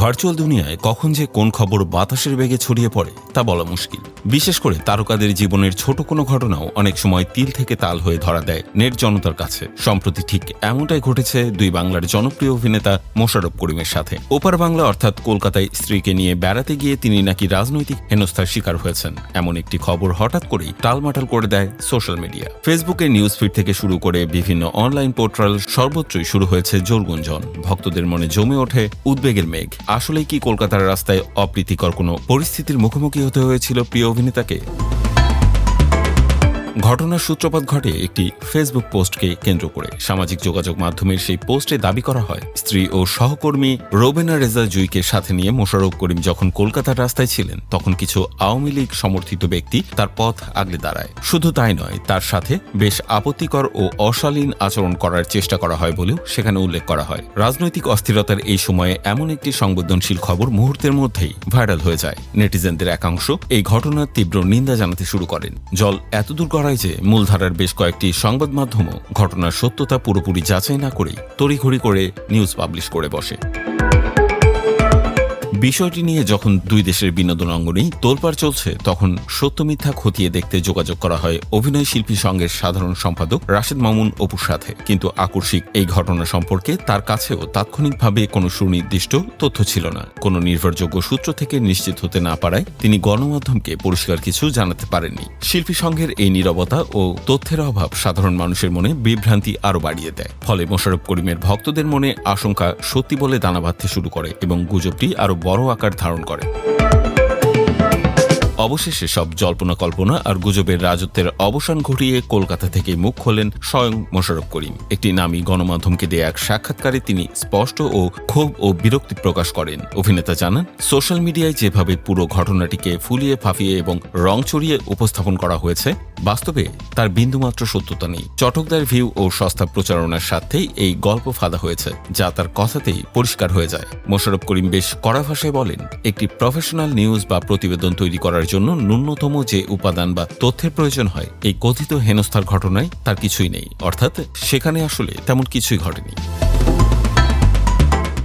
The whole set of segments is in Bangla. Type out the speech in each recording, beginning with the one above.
ভার্চুয়াল দুনিয়ায় কখন যে কোন খবর বাতাসের বেগে ছড়িয়ে পড়ে তা বলা মুশকিল। বিশেষ করে তারকাদের জীবনের ছোট কোনো ঘটনাও অনেক সময় তিল থেকে তাল হয়ে ধরা দেয় নেট জনতার কাছে। সম্প্রতি ঠিক এমনটাই ঘটেছে দুই বাংলার জনপ্রিয় অভিনেতা মোশাররফ করিমের সাথে। ওপার বাংলা অর্থাৎ কলকাতায় স্ত্রীকে নিয়ে বেড়াতে গিয়ে তিনি নাকি রাজনৈতিক হেনস্থার শিকার হয়েছেন, এমন একটি খবর হঠাৎ করেই টালমাটাল করে দেয় সোশ্যাল মিডিয়া। ফেসবুকের নিউজ ফিড থেকে শুরু করে বিভিন্ন অনলাইন পোর্টাল সর্বত্রই শুরু হয়েছে জোর গুঞ্জন। ভক্তদের মনে জমে ওঠে উদ্বেগের মেঘ। আসলেই কি কলকাতার রাস্তায় অপ্রীতিকর কোনো পরিস্থিতির মুখোমুখি হতে হয়েছিল প্রিয় অভিনেতাকে? ঘটনার সূত্রপাত ঘটে একটি ফেসবুক পোস্টকে কেন্দ্র করে। সামাজিক যোগাযোগ মাধ্যমের সেই পোস্টে দাবি করা হয়, স্ত্রী ও সহকর্মী রোবেনা রেজা জুইকে সাথে নিয়ে মোশাররফ করিম যখন কলকাতার রাস্তায় ছিলেন তখন কিছু আওয়ামী লীগ সমর্থিত ব্যক্তি তার পথ আগলে দাঁড়ায়। শুধু তাই নয়, তার সাথে বেশ আপত্তিকর ও অশালীন আচরণ করার চেষ্টা করা হয় বলেও সেখানে উল্লেখ করা হয়। রাজনৈতিক অস্থিরতার এই সময়ে এমন একটি সংবেদনশীল খবর মুহূর্তের মধ্যেই ভাইরাল হয়ে যায়। নেটিজেনদের একাংশ এই ঘটনার তীব্র নিন্দা জানাতে শুরু করেন। জল এতদূর গড়ায় যে মূলধারার বেশ কয়েকটি সংবাদ মাধ্যমও ঘটনার সত্যতা পুরোপুরি যাচাই না করেই তড়িঘড়ি করে নিউজ পাবলিশ করে বসে। বিষয়টি নিয়ে যখন দুই দেশের বিনোদন অঙ্গনেই তোলপাড় চলছে, তখন সত্য মিথ্যা খতিয়ে দেখতে যোগাযোগ করা হয় অভিনয় শিল্পী সংঘের সাধারণ সম্পাদক রাশেদ মামুন অপুর সাথে। কিন্তু আকস্মিক এই ঘটনা সম্পর্কে তার কাছেও তাৎক্ষণিকভাবে কোনো সুনির্দিষ্ট তথ্য ছিল না। কোনো নির্ভরযোগ্য সূত্র থেকে নিশ্চিত হতে না পারায় তিনি গণমাধ্যমকে পরিষ্কার কিছু জানাতে পারেননি। শিল্পী সংঘের এই নীরবতা ও তথ্যের অভাব সাধারণ মানুষের মনে বিভ্রান্তি আরও বাড়িয়ে দেয়। ফলে মোশাররফ করিমের ভক্তদের মনে আশঙ্কা সত্যি বলে দানা বাঁধতে শুরু করে এবং গুজবটি আরও বড় আকার ধারণ করে। অবশেষে সব জল্পনা কল্পনা আর গুজবের রাজত্বের অবসান ঘটিয়ে কলকাতা থেকে মুখ খোলেন স্বয়ং মোশাররফ করিম। একটি নামী গণমাধ্যমকে দেয়া এক সাক্ষাৎকারে তিনি স্পষ্ট ও ক্ষোভ ও বিরক্তি প্রকাশ করেন। অভিনেতা জানান, সোশ্যাল মিডিয়ায় যেভাবে পুরো ঘটনাটিকে ফুলিয়ে ফাঁপিয়ে এবং রং চড়িয়ে উপস্থাপন করা হয়েছে, বাস্তবে তার বিন্দুমাত্র সত্যতা নেই। চটকদার ভিউ ও সস্তা প্রচারণার সাথেই এই গল্প ফাঁদা হয়েছে, যা তার কথাতেই পরিষ্কার হয়ে যায়। মোশাররফ করিম বেশ কড়া ভাষায় বলেন, একটি প্রফেশনাল নিউজ বা প্রতিবেদন তৈরি করার জন্য ন্যূনতম যে উপাদান বা তথ্যের প্রয়োজন হয়, এই কথিত হেনস্থার ঘটনায় তার কিছুই নেই। অর্থাৎ সেখানে আসলে তেমন কিছুই ঘটেনি।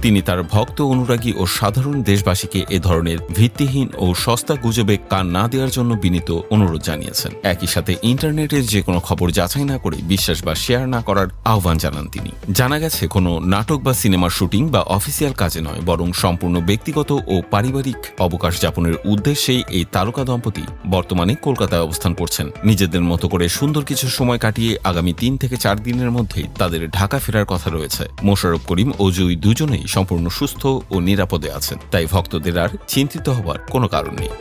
তিনি তার ভক্ত, অনুরাগী ও সাধারণ দেশবাসীকে এ ধরনের ভিত্তিহীন ও সস্তা গুজবে কান না দেওয়ার জন্য বিনীত অনুরোধ জানিয়েছেন। একই সাথে ইন্টারনেটের যে কোনো খবর যাচাই না করে বিশ্বাস বা শেয়ার না করার আহ্বান জানান তিনি। জানা গেছে, কোনো নাটক বা সিনেমার শুটিং বা অফিসিয়াল কাজে নয়, বরং সম্পূর্ণ ব্যক্তিগত ও পারিবারিক অবকাশ যাপনের উদ্দেশ্যেই এই তারকা দম্পতি বর্তমানে কলকাতায় অবস্থান করছেন। নিজেদের মতো করে সুন্দর কিছু সময় কাটিয়ে আগামী 3 থেকে 4 দিনের মধ্যেই তাদের ঢাকা ফেরার কথা রয়েছে। মোশাররফ করিম ও জুই দুজনেই সম্পূর্ণ সুস্থ ও নিরাপদে আছেন, তাই ভক্তদের আর চিন্তিত হবার কোনো কারণ নেই।